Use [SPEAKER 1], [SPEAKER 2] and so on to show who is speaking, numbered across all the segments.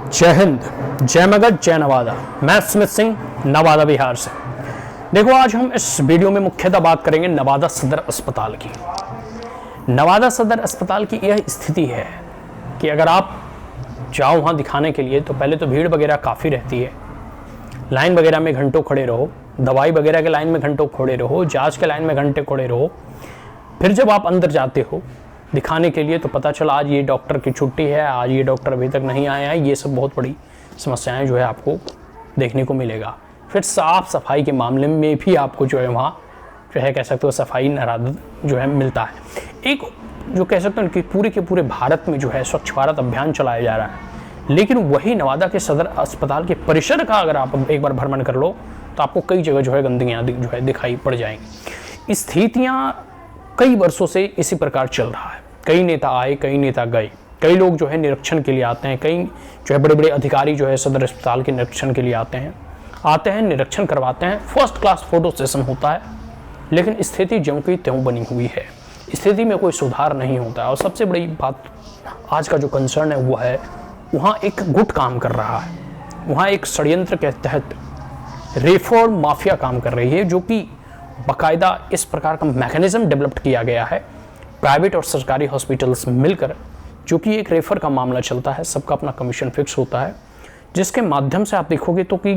[SPEAKER 1] जय हिंद, जय मगध, जय नवादा। मैं स्मित सिंह, नवादा बिहार से। देखो, आज हम इस वीडियो में मुख्यतः बात करेंगे नवादा सदर अस्पताल की। नवादा सदर अस्पताल की यह स्थिति है कि अगर आप जाओ वहाँ दिखाने के लिए तो पहले तो भीड़ वगैरह काफ़ी रहती है, लाइन वगैरह में घंटों खड़े रहो, दवाई वगैरह के लाइन में घंटों खड़े रहो, जांच के लाइन में घंटे खड़े रहो। फिर जब आप अंदर जाते हो दिखाने के लिए तो पता चला आज ये डॉक्टर की छुट्टी है, आज ये डॉक्टर अभी तक नहीं आया है। ये सब बहुत बड़ी समस्याएं जो है आपको देखने को मिलेगा। फिर साफ सफाई के मामले में भी आपको जो है वहाँ जो है कह सकते हो सफाई नाराज जो है मिलता है। एक जो कह सकते हो कि पूरे के पूरे भारत में जो है स्वच्छ भारत अभियान चलाया जा रहा है, लेकिन वही नवादा के सदर अस्पताल के परिसर का अगर आप एक बार भ्रमण कर लो तो आपको कई जगह जो है गंदगियाँ जो है दिखाई पड़ जाएंगी। स्थितियाँ कई वर्षों से इसी प्रकार चल रहा है। कई नेता आए, कई नेता गए, कई लोग जो है निरीक्षण के लिए आते हैं, कई जो है बड़े बड़े अधिकारी जो है सदर अस्पताल के निरीक्षण के लिए आते हैं निरीक्षण करवाते हैं, फर्स्ट क्लास फोटो सेशन होता है, लेकिन स्थिति ज्यों की त्यों बनी हुई है। स्थिति में कोई सुधार नहीं होता है। और सबसे बड़ी बात आज का जो कंसर्न है वो है वहाँ एक गुट काम कर रहा है, वहाँ एक षड्यंत्र के तहत रिफॉर्म माफिया काम कर रही है, जो कि बाकायदा इस प्रकार का मैकेनिज्म डेवलप किया गया है प्राइवेट और सरकारी हॉस्पिटल्स मिलकर, जो कि एक रेफर का मामला चलता है, सबका अपना कमीशन फिक्स होता है, जिसके माध्यम से आप देखोगे तो कि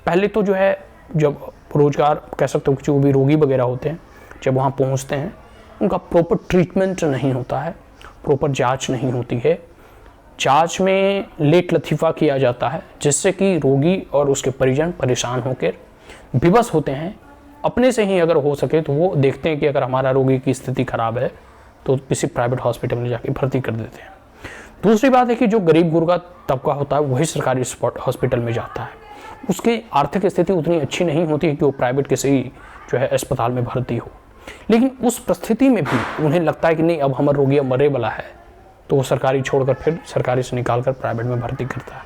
[SPEAKER 1] पहले तो जो है जब रोजगार कह सकते हो जो भी रोगी वगैरह होते हैं जब वहाँ पहुँचते हैं उनका प्रॉपर ट्रीटमेंट नहीं होता है, प्रॉपर जाँच नहीं होती है, जाँच में लेट लतीफ़ा किया जाता है, जिससे कि रोगी और उसके परिजन परेशान होकर विवश होते हैं। अपने से ही अगर हो सके तो वो देखते हैं कि अगर हमारा रोगी की स्थिति खराब है तो किसी प्राइवेट हॉस्पिटल में जाके भर्ती कर देते हैं। दूसरी बात है कि जो गरीब गुरबा तबका होता है वही सरकारी हॉस्पिटल में जाता है, उसकी आर्थिक स्थिति उतनी अच्छी नहीं होती है कि वो प्राइवेट किसी जो है अस्पताल में भर्ती हो। लेकिन उस परिस्थिति में भी उन्हें लगता है कि नहीं, अब हमारा रोगी अब मरे वाला है, तो वो सरकारी छोड़कर फिर सरकारी से निकाल कर प्राइवेट में भर्ती करता है।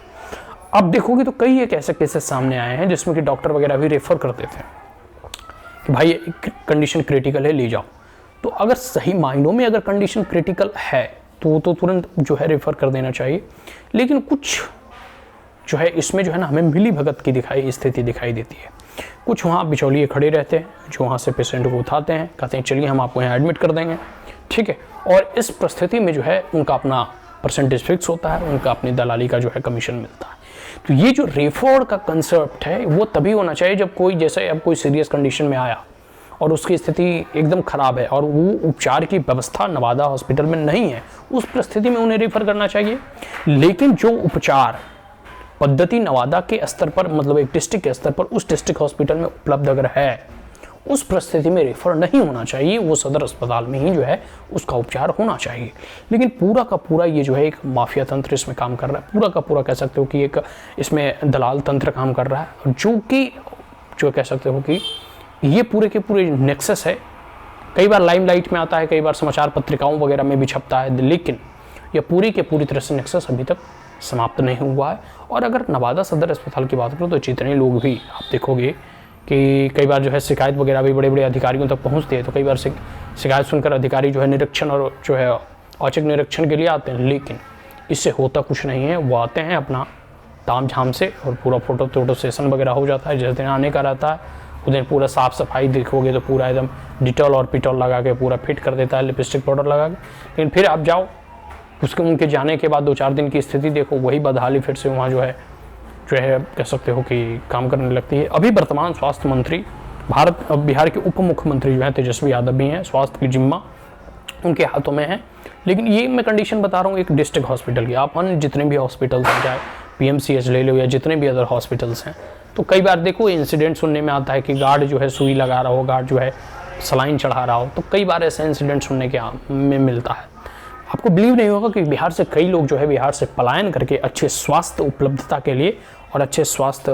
[SPEAKER 1] अब देखोगे तो कई एक ऐसे केसेस सामने आए हैं जिसमें कि डॉक्टर वगैरह भी रेफर कर देते हैं कि भाई कंडीशन क्रिटिकल है, ले जाओ। तो अगर सही मायनों में अगर कंडीशन क्रिटिकल है तो तुरंत जो है रेफर कर देना चाहिए। लेकिन कुछ जो है इसमें जो है ना हमें मिली भगत की स्थिति दिखाई देती है। कुछ वहाँ बिचौलिए खड़े रहते हैं जो वहाँ से पेशेंट को उठाते हैं, कहते हैं चलिए हम आपको यहाँ एडमिट कर देंगे, ठीक है। और इस परिस्थिति में जो है उनका अपना परसेंटेज फिक्स होता है, उनका अपनी दलाली का जो है कमीशन मिलता है। तो ये जो रेफर का कंसेप्ट है वो तभी होना चाहिए जब कोई जैसे अब कोई सीरियस कंडीशन में आया और उसकी स्थिति एकदम खराब है और वो उपचार की व्यवस्था नवादा हॉस्पिटल में नहीं है, उस परिस्थिति में उन्हें रेफर करना चाहिए। लेकिन जो उपचार पद्धति नवादा के स्तर पर मतलब एक डिस्ट्रिक्ट के स्तर पर उस डिस्ट्रिक्ट हॉस्पिटल में उपलब्ध अगर है, उस परिस्थिति में रेफर नहीं होना चाहिए, वो सदर अस्पताल में ही जो है उसका उपचार होना चाहिए। लेकिन पूरा का पूरा ये जो है एक माफिया तंत्र इसमें काम कर रहा है, पूरा का पूरा कह सकते हो कि एक इसमें दलाल तंत्र काम कर रहा है, जो कह सकते हो कि ये पूरे के पूरे नेक्सस है। कई बार लाइमलाइट में आता है, कई बार समाचार पत्रिकाओं वगैरह में भी छपता है, लेकिन यह पूरी के पूरी तरह से नेक्सस अभी तक समाप्त नहीं हुआ है। और अगर नवादा सदर अस्पताल की बात करो तो जितने लोग भी आप देखोगे कि कई बार जो है शिकायत वगैरह भी बड़े बड़े अधिकारियों तक पहुंचती है, तो कई बार शिकायत सुनकर अधिकारी जो है निरीक्षण और जो है औचक निरीक्षण के लिए आते हैं, लेकिन इससे होता कुछ नहीं है। वो आते हैं अपना ताम झाम से और पूरा फोटो सेशन वगैरह हो जाता है। जिस दिन आने का रहता है उस दिन पूरा साफ़ सफाई देखोगे तो पूरा एकदम डिटॉल और पिटॉल लगा के पूरा फिट कर देता है, लिपस्टिक पाउडर लगा के। लेकिन फिर आप जाओ उनके जाने के बाद 2-4 दिन की स्थिति देखो, वही बदहाली फिर से वहाँ जो है कह सकते हो कि काम करने लगती है। अभी वर्तमान स्वास्थ्य मंत्री बिहार के उप मुख्यमंत्री जो हैं तेजस्वी यादव भी हैं, स्वास्थ्य की जिम्मा उनके हाथों में है। लेकिन ये मैं कंडीशन बता रहा हूँ एक डिस्ट्रिक्ट हॉस्पिटल की। आप अन्य जितने भी हॉस्पिटल्स हैं, चाहे PMCH ले लो या जितने भी अदर हॉस्पिटल्स हैं, तो कई बार देखो इंसिडेंट सुनने में आता है कि गार्ड जो है सुई लगा रहा हो, गार्ड जो है सलाइन चढ़ा रहा हो, तो कई बार ऐसे इंसिडेंट सुनने के में मिलता है। आपको बिलीव नहीं होगा कि बिहार से कई लोग जो है बिहार से पलायन करके अच्छे स्वास्थ्य उपलब्धता के लिए और अच्छे स्वास्थ्य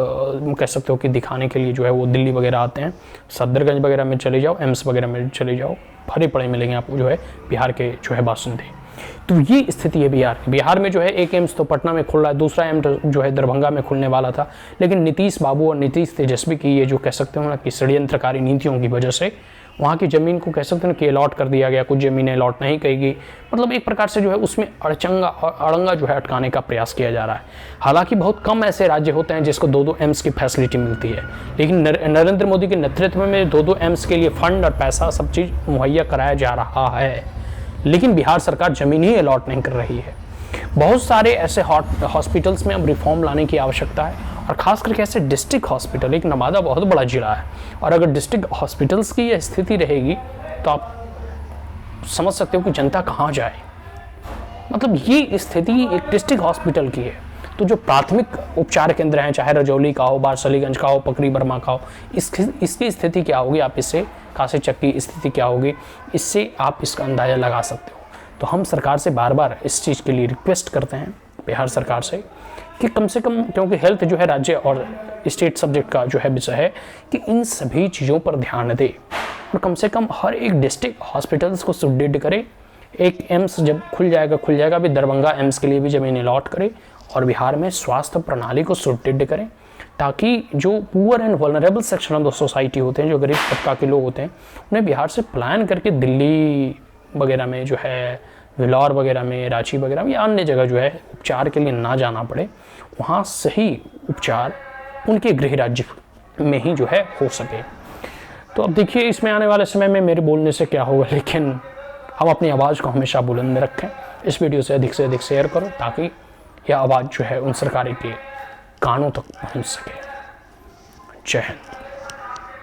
[SPEAKER 1] कह सकते हो कि दिखाने के लिए जो है वो दिल्ली वगैरह आते हैं। सदरगंज वगैरह में चले जाओ, एम्स वगैरह में चले जाओ, भरे पड़े मिलेंगे आपको जो है बिहार के जो है बाशिंदे। तो ये स्थिति है बिहार में जो है एक एम्स तो पटना में खुल रहा है, दूसरा एम्स जो है दरभंगा में खुलने वाला था, लेकिन नीतीश बाबू और नीतीश तेजस्वी की ये जो कह सकते हो ना कि षड्यंत्रकारी नीतियों की वजह से वहाँ की ज़मीन को कह सकते हैं कि अलॉट कर दिया गया, कुछ ज़मीनें अलॉट नहीं की गई। मतलब एक प्रकार से जो है उसमें अड़ंगा जो है अटकाने का प्रयास किया जा रहा है। हालांकि बहुत कम ऐसे राज्य होते हैं जिसको 2-2 एम्स की फैसिलिटी मिलती है, लेकिन नरेंद्र मोदी के नेतृत्व में 2-2 एम्स के लिए फंड और पैसा सब चीज़ मुहैया कराया जा रहा है। लेकिन बिहार सरकार ज़मीन ही अलॉट नहीं कर रही है। बहुत सारे ऐसे हॉस्पिटल्स में अब रिफॉर्म लाने की आवश्यकता है, और खास करके ऐसे डिस्ट्रिक्ट हॉस्पिटल, एक नवादा बहुत बड़ा जिला है, और अगर डिस्ट्रिक्ट हॉस्पिटल्स की यह स्थिति रहेगी तो आप समझ सकते हो कि जनता कहाँ जाए। मतलब ये स्थिति एक डिस्ट्रिक्ट हॉस्पिटल की है, तो जो प्राथमिक उपचार केंद्र हैं, चाहे रजौली का हो, बारसलीगंज का हो, पकड़ी बर्मा का हो, इसकी स्थिति क्या होगी, आप इससे काशी चक की स्थिति क्या होगी, इससे आप इसका अंदाज़ा लगा सकते हो। तो हम सरकार से बार बार इस चीज़ के लिए रिक्वेस्ट करते हैं, बिहार सरकार से, कि कम से कम, क्योंकि हेल्थ जो है राज्य और स्टेट सब्जेक्ट का जो है विषय है, कि इन सभी चीज़ों पर ध्यान दे और कम से कम हर एक डिस्ट्रिक्ट हॉस्पिटल्स को सुदृढ़ करे। एक एम्स जब खुल जाएगा, अभी दरभंगा एम्स के लिए भी ज़मीन अलॉट करे और बिहार में स्वास्थ्य प्रणाली को सुदृढ़ करें, ताकि जो poor and vulnerable section of the society होते हैं, जो गरीब तबका के लोग होते हैं, उन्हें बिहार से प्लान करके दिल्ली वगैरह में जो है, विलौर वगैरह में, रांची वगैरह में या अन्य जगह जो है उपचार के लिए ना जाना पड़े, वहाँ सही उपचार उनके गृह राज्य में ही जो है हो सके। तो अब देखिए इसमें आने वाले समय में मेरे बोलने से क्या होगा, लेकिन हम अपनी आवाज़ को हमेशा बुलंद में रखें। इस वीडियो से अधिक शेयर करो ताकि यह आवाज़ जो है उन सरकारों के कानों तक पहुँच सके। जय हिंद।